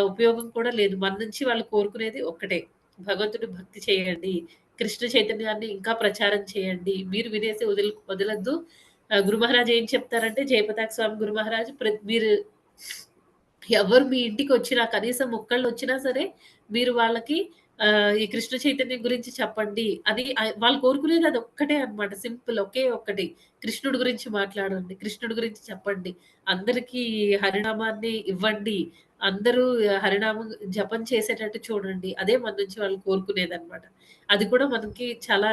ఉపయోగం కూడా లేదు. మన నుంచి వాళ్ళు కోరుకునేది ఒక్కటే. భగవంతుడి భక్తి చేయండి. కృష్ణ చైతన్యాన్ని ఇంకా ప్రచారం చేయండి. మీరు వినేసి వదలొద్దు. గురు మహారాజ్ ఏం చెప్తారంటే జయపతాక స్వామి గురు మహారాజ్ మీరు ఎవరు మీ ఇంటికొచ్చినా కనీసం ఒక్కళ్ళొచ్చినా సరే, మీరు వాళ్ళకి ఈ కృష్ణ చైతన్యం గురించి చెప్పండి అని వాళ్ళు కోరుకునేది అదొక్కటే అన్నమాట. సింపుల్ ఒకే ఒక్కటి. కృష్ణుడి గురించి మాట్లాడండి. కృష్ణుడి గురించి చెప్పండి. అందరికీ హరినామాన్ని ఇవ్వండి. అందరూ హరినామం జపం చేసేటట్టు చూడండి. అదే మన నుంచి వాళ్ళు కోరుకునేదన్నమాట. అది కూడా మనకి చాలా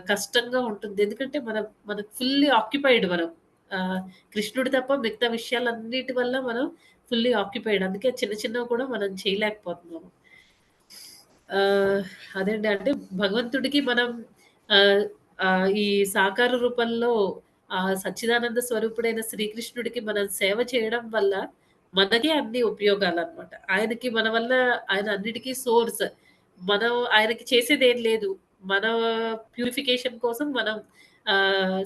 కష్టంగా ఉంటుంది. ఎందుకంటే మనకు ఫుల్లీ ఆక్యుపైడ్ మనం. కృష్ణుడు తప్ప మిగతా విషయాలన్నిటి వల్ల మనం ఫుల్లీ ఆక్యుపైడ్. అందుకే చిన్న చిన్నవి కూడా మనం చేయలేకపోతున్నాము. ఆహ్, అదండి. అంటే భగవంతుడికి మనం ఆహ్, ఈ సాకార రూపంలో సచ్చిదానంద స్వరూపుడైన శ్రీకృష్ణుడికి మనం సేవ చేయడం వల్ల మనకే అన్ని ఉపయోగాలనమాట. ఆయనకి మన వల్ల ఆయన అన్నిటికి సోర్స్. మనం ఆయనకి చేసేదేం లేదు. మన ప్యూరిఫికేషన్ కోసం మనం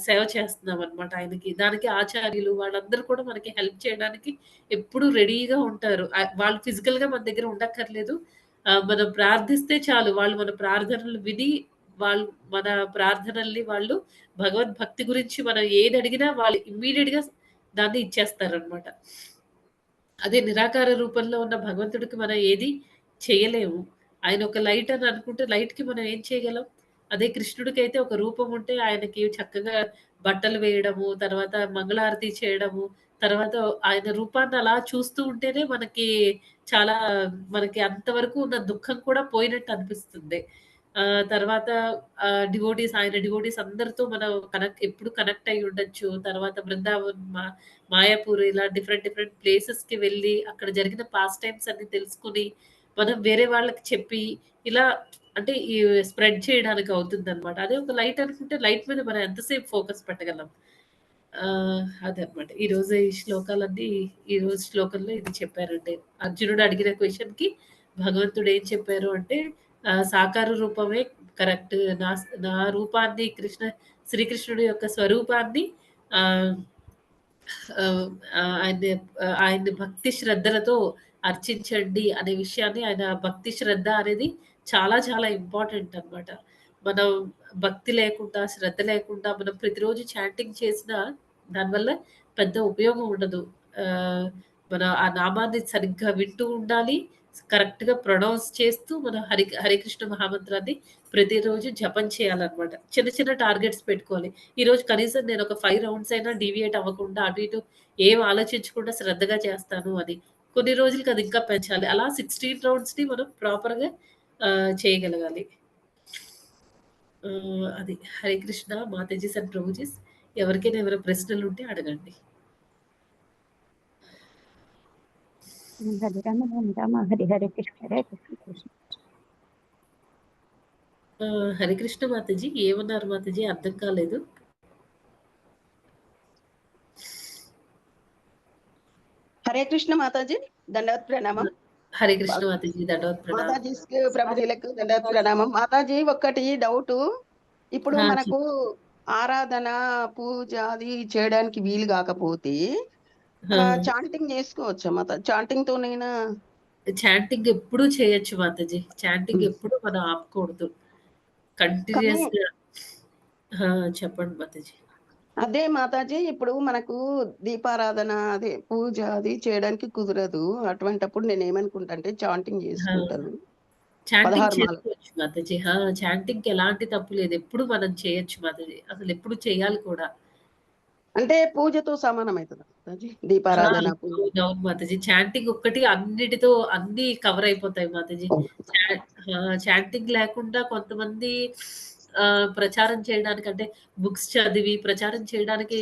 సేవ చేస్తున్నామనమాట ఆయనకి. దానికి ఆచార్యులు వాళ్ళందరూ కూడా మనకి హెల్ప్ చేయడానికి ఎప్పుడూ రెడీగా ఉంటారు. వాళ్ళు ఫిజికల్‌గా మన దగ్గర ఉండక్కర్లేదు. మనం ప్రార్థిస్తే చాలు. వాళ్ళు మన ప్రార్థనలు విని, వాళ్ళు మన ప్రార్థనల్ని వాళ్ళు భగవద్భక్తి గురించి మనం ఏదడిగినా వాళ్ళు ఇమ్మీడియేట్‌గా దాన్ని ఇచ్చేస్తారనమాట. అదే నిరాకార రూపంలో ఉన్న భగవంతుడికి మనం ఏది చేయలేము. ఆయన ఒక లైట్ అని అనుకుంటే లైట్‌కి మనం ఏం చేయగలం? అదే కృష్ణుడికైతే ఒక రూపం ఉంటే ఆయనకి చక్కగా బట్టలు వేయడము, తర్వాత మంగళారతి చేయడము, తర్వాత ఆయన రూపాన్ని అలా చూస్తూ ఉంటేనే చాలా మనకి అంతవరకు ఉన్న దుఃఖం కూడా పోయినట్టు అనిపిస్తుంది. తర్వాత ఆయన డివోటీస్ అందరితో మనం ఎప్పుడు కనెక్ట్ అయ్యి ఉండొచ్చు. తర్వాత బృందావన్, మాయాపూర్ ఇలా డిఫరెంట్ డిఫరెంట్ ప్లేసెస్‌కి వెళ్ళి, అక్కడ జరిగిన పాస్ట్ టైమ్స్ అన్నీ తెలుసుకొని, మనం వేరే వాళ్ళకి చెప్పి, ఇలా అంటే స్ప్రెడ్ చేయడానికి అవుతుందనమాట. అదే ఒక లైట్ అనుకుంటే లైట్ మీద మనం ఎంతసేపు ఫోకస్ పెట్టగలం. అదనమాట. ఈరోజు శ్లోకంలో ఇది చెప్పారండి. అర్జునుడు అడిగిన క్వెషన్‌కి భగవంతుడు ఏం చెప్పారు అంటే సాకార రూపమే కరెక్ట్. నా రూపాన్ని శ్రీకృష్ణుడి యొక్క స్వరూపాన్ని ఆహ్ ఆహ్, ఆయన్ని ఆయన్ని భక్తి శ్రద్ధలతో అర్చించండి అనే విషయాన్ని ఆయన భక్తి శ్రద్ధ అనేది చాలా చాలా ఇంపార్టెంట్ అన్నమాట. మనం భక్తి లేకుండా, శ్రద్ధ లేకుండా మనం ప్రతిరోజు చాంటింగ్ చేసినా దానివల్ల పెద్ద ఉపయోగం ఉండదు. ఆహ్, మన ఆ నామాన్ని సరిగ్గా వింటూ ఉండాలి. కరెక్ట్‌గా ప్రొనౌన్స్ చేస్తూ మన హరికృష్ణ మహామంత్రాన్ని ప్రతిరోజు జపం చేయాలన్నమాట. చిన్న చిన్న టార్గెట్స్ పెట్టుకోవాలి. ఈరోజు కనీసం నేనొక 5 రౌండ్స్ అయినా డీవియేట్ అవ్వకుండా అటు ఇటు ఏం ఆలోచించకుండా శ్రద్ధగా చేస్తాను అని. కొన్ని రోజులకి అది ఇంకా పెంచాలి. అలా 16 రౌండ్స్‌ని మనం ప్రాపర్‌గా చేయగలగాలి. అది. హరే కృష్ణ మాతాజీస్ అండ్ ప్రభుజీస్. ఎవరికైనా ఏమైనా ప్రశ్నలుంటే అడగండి. హరే రామ రామ రామ హరే హరే కృష్ణ హరే కృష్ణ. హరే కృష్ణ మాతాజీ. ఏమన్నారు మాతాజీ? అర్థం కాలేదు. హరే కృష్ణ మాతాజీ దండవత్ ప్రణామం. హరే కృష్ణ మాతాజీ. దండవత్ ప్రణామం. మాతాజీకి ప్రభుజీలకు దండవత్ ప్రణామం. మాతాజీ ఒక్కటి డౌట్. ఇప్పుడు మనకు ఆరాధన పూజ అది చేయడానికి వీలు కాకపోతే చాంటింగ్ చేసుకోవచ్చా మాత? చాంటింగ్ తోనైనా చాంటింగ్ ఎప్పుడూ చేయొచ్చు మాతాజీ. చాంటింగ్ ఎప్పుడూ మనం ఆపకూడదు. కంటిన్యూయస్‌గా చెప్పండి మాతాజీ. అదే మాతాజీ ఇప్పుడు మనకు దీపారాధన అదే పూజ అది చేయడానికి కుదరదు. అటువంటప్పుడు నేను ఏమనుకుంటా అంటే చాంటింగ్ ఆ! చేసుకుంటాను. చాంటింగ్ 16 మాలలు. చేసుకోవచ్చు మాతాజీ. చాంటింగ్‌కి ఎలాంటి తప్పు లేదు. ఎప్పుడు మనం చేయొచ్చు మాతాజీ. అసలెప్పుడు చేయాలి కూడా. అంటే పూజతో సమానమైతదా మాతాజీ? ఆ! దీపారాధన పూజ. అవునవును మాతాజీ. చాంటింగ్ ఒక్కటి అన్నిటితో అన్నీ కవర్ అయిపోతాయి మాతాజీ. ఓహ్! చా చాంటింగ్ లేకుండా కొంతమంది ప్రచారం చేయడానికంటే బుక్స్ చదివి ప్రచారం చేయడానికి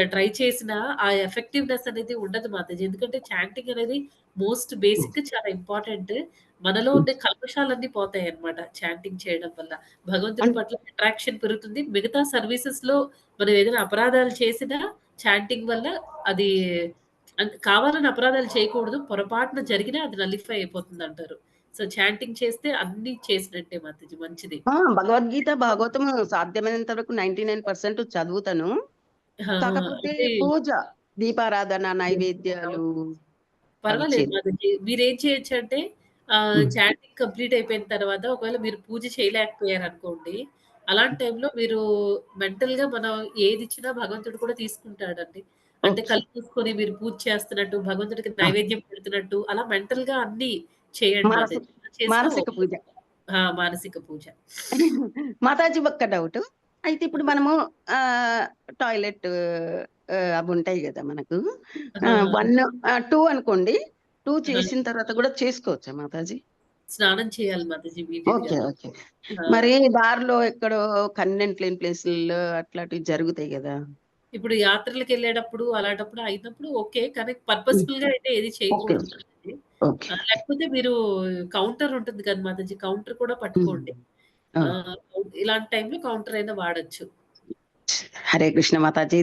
ట్రై చేసినా ఆ ఎఫెక్టివ్‌నెస్ అనేది ఉండదు మాతాజీ. ఎందుకంటే చాంటింగ్ అనేది మోస్ట్ బేసిక్ చాలా ఇంపార్టెంట్. మనలో ఉండే కల్మషాలన్నీ పోతాయన్నమాట చాంటింగ్ చేయడం వల్ల. భగవంతుడి అన్ పట్ల అట్రాక్షన్ పెరుగుతుంది. మిగతా సర్వీసెస్‌లో మనం ఏదైనా అపరాధాలు చేసినా చాంటింగ్ వల్ల అది కావాలని అపరాధాలు చేయకూడదు. పొరపాటున జరిగినా అది నల్లిఫై అయిపోతుందంటారు. సో, చాంటింగ్ చేస్తే అన్నీ చేసినట్టే మాతాజీ మంచిది. భగవద్గీత, భాగవతం సాధ్యమైనంత వరకు 99% చదువుతాను. ఆ! కాకపోతే అంటే పూజ, దీపారాధన, నైవేద్యాలు అవి పర్వాలేదు చేయను. మాతాజీ. మీరేం చేయొచ్చంటే హ్మ్. చాటింగ్ కంప్లీట్ అయిపోయిన తర్వాత ఒకవేళ మీరు పూజ చేయలేకపోయారనుకోండి, అలాంటి టైంలో మీరు మెంటల్‌గా మనం ఏదిచ్చినా భగవంతుడు కూడా తీసుకుంటాడండి. అంటే ఓకే. కళ్ళు మూసుకొని మీరు పూజ చేస్తున్నట్టు, భగవంతుడికి ఆ! నైవేద్యం పెడుతున్నట్టు అలా మెంటల్‌గా అన్నీ చేయండి మానసి మాతాజీ. ఎలా చేసినా మానసిక ఓకే. పూజ. మానసిక పూజ. మాతాజీ ఒక్క డౌటు. అయితే ఇప్పుడు మనము ఆహ్, టాయిలెట్ అవుంటాయి గదా! మనకు. ఆ! 1 2 అనుకోండి. 2 ఆ! చేసిన తర్వాత గూడా చేసుకోవచ్చా మాతాజీ? స్నానం చేయాలి మాతాజీ ఓకే. ఇమ్మీడియేట్‌గాను. ఓకే. ఆ! మరి దారిలో ఎక్కడో కన్వీనియంట్ లేని ప్లేసుల్లో అట్లాంటివి జరుగుతాయి గదా! ఇప్పుడు యాత్రలకెళ్ళేటప్పుడు, అలాంటప్పుడు అయినప్పుడు ఓకే. కానీ హ్మ్. పర్పస్‌ఫుల్‌గా అయితే ఏది ఓకే. చేయకూడదు మాతాజీ. ఓకే. లేకపోతే మీరు కౌంటర్ ఉంటుంది కదా మాతాజీ. కౌంటర్ కూడా హ్మ్. పట్టుకోండి. ఆ! ఇలాంటి టైంలో కౌంటర్ అయినా వాడొచ్చు. హరే కృష్ణ మాతాజీ.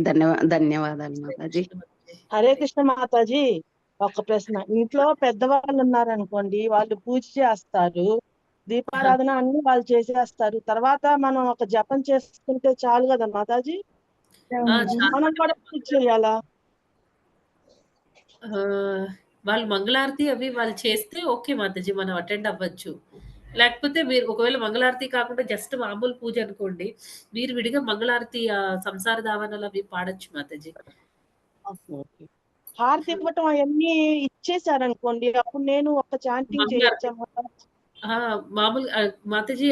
ధన్యవాదాలు మాతాజీ. కృష్ణ మాతాజీ. హరే కృష్ణ మాతాజీ. ఒక ప్రశ్న. ఇంట్లో పెద్దవాళ్ళు ఉన్నారనుకోండి, వాళ్ళు పూజ చేస్తారు. ఆహా! దీపారాధన అన్నీ వాళ్ళు చేసేస్తారు. తర్వాత మనం ఒక జపం చేసుకుంటే చాలు గదా మాతాజీ? చాలు మనం కూడా పూజ చేయాలా? ఆహ్, వాళ్ళు మంగళారతి అవి వాళ్ళు చేస్తే ఓకే మాతాజీ మనం అటెండ్ అవ్వచ్చు. లేకపోతే మీరు ఒకవేళ మంగళారతి కాకుండా జస్ట్ మామూలు పూజ అనుకోండి. మీరు విడిగా మంగళారతి సంసార దావానాలు అవి పాడొచ్చు మాతాజీ. ఓకే. ఓకే. హారతి ఇవ్వటం అయన్నీ ఇచ్చేసారనుకోండి, అప్పుడు నేను ఒక చాంటింగ్ మంగళారతి. చేయొచ్చా మాతాజీ? ఆ! మామూలుగా మాతాజీ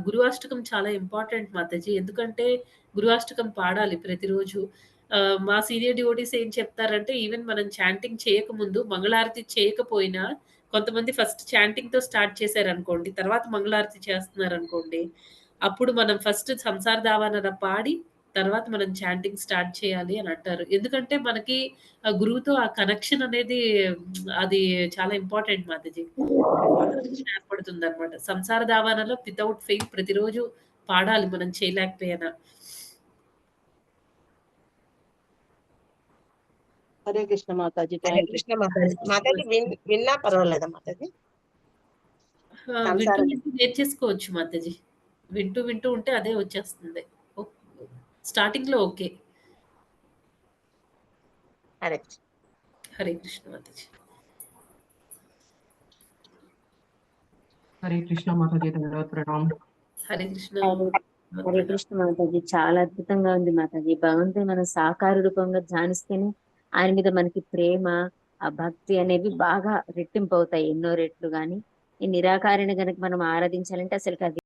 గురువాష్టకం చాలా ఇంపార్టెంట్ మాతాజీ. ఎందుకంటే గురువాష్టకం పాడాలి ప్రతిరోజు. మా సీనియర్ డివోటీస్ ఏం చెప్తారంటే ఈవెన్ మనం చాంటింగ్ చేయకముందు మంగళారతి చేయకపోయినా కొంతమంది ఫస్ట్ చాంటింగ్‌తో స్టార్ట్ చేశారనుకోండి. తర్వాత మంగళారతి చేస్తున్నారనుకోండి. అప్పుడు మనం ఫస్ట్ సంసార దావానన పాడి తర్వాత మనం చాంటింగ్ స్టార్ట్ చేయాలి అని అంటారు. ఎందుకంటే మనకి గురువుతో ఆ కనెక్షన్ అనేది అది చాలా ఇంపార్టెంట్ మాతాజీ. కనెక్షన్ ఏర్పడుతుందనమాట. సంసార దావానలో వితౌట్ ఫెయిల్ ప్రతిరోజు పాడాలి మనం చేయలేకపోయినా. హరే కృష్ణ మాతాజీ. Hare thank you. కృష్ణ మాతాజీ. మాతాజీ విన్నా పర్వాలేదా మాతాజీ? వింటూ సంసారం వింటూ నేర్చేసుకోవచ్చు మాతాజీ. వింటూ వింటూ ఉంటే అదే వచ్చేస్తుంది. ఓ స్టార్టింగ్‌లో ఓకే. హరే కృష్ణ. హరే కృష్ణ మాతాజీ. హరే కృష్ణ మాతాజీ ధన్యవాద ప్రణామం. హరే కృష్ణ. హరే హరే కృష్ణ మాతాజీ. చాలా అద్భుతంగా ఉంది మాతాజీ. భగవంతుని మనం సాకార రూపంగా ధ్యానిస్తేనే ఆయన మీద మనకి ప్రేమ, ఆ భక్తి అనేవి బాగా రెట్టింపు అవుతాయి ఎన్నో రెట్లు గాని. ఈ నిరాకారిని గనక మనం ఆరాధించాలంటే అసలు అది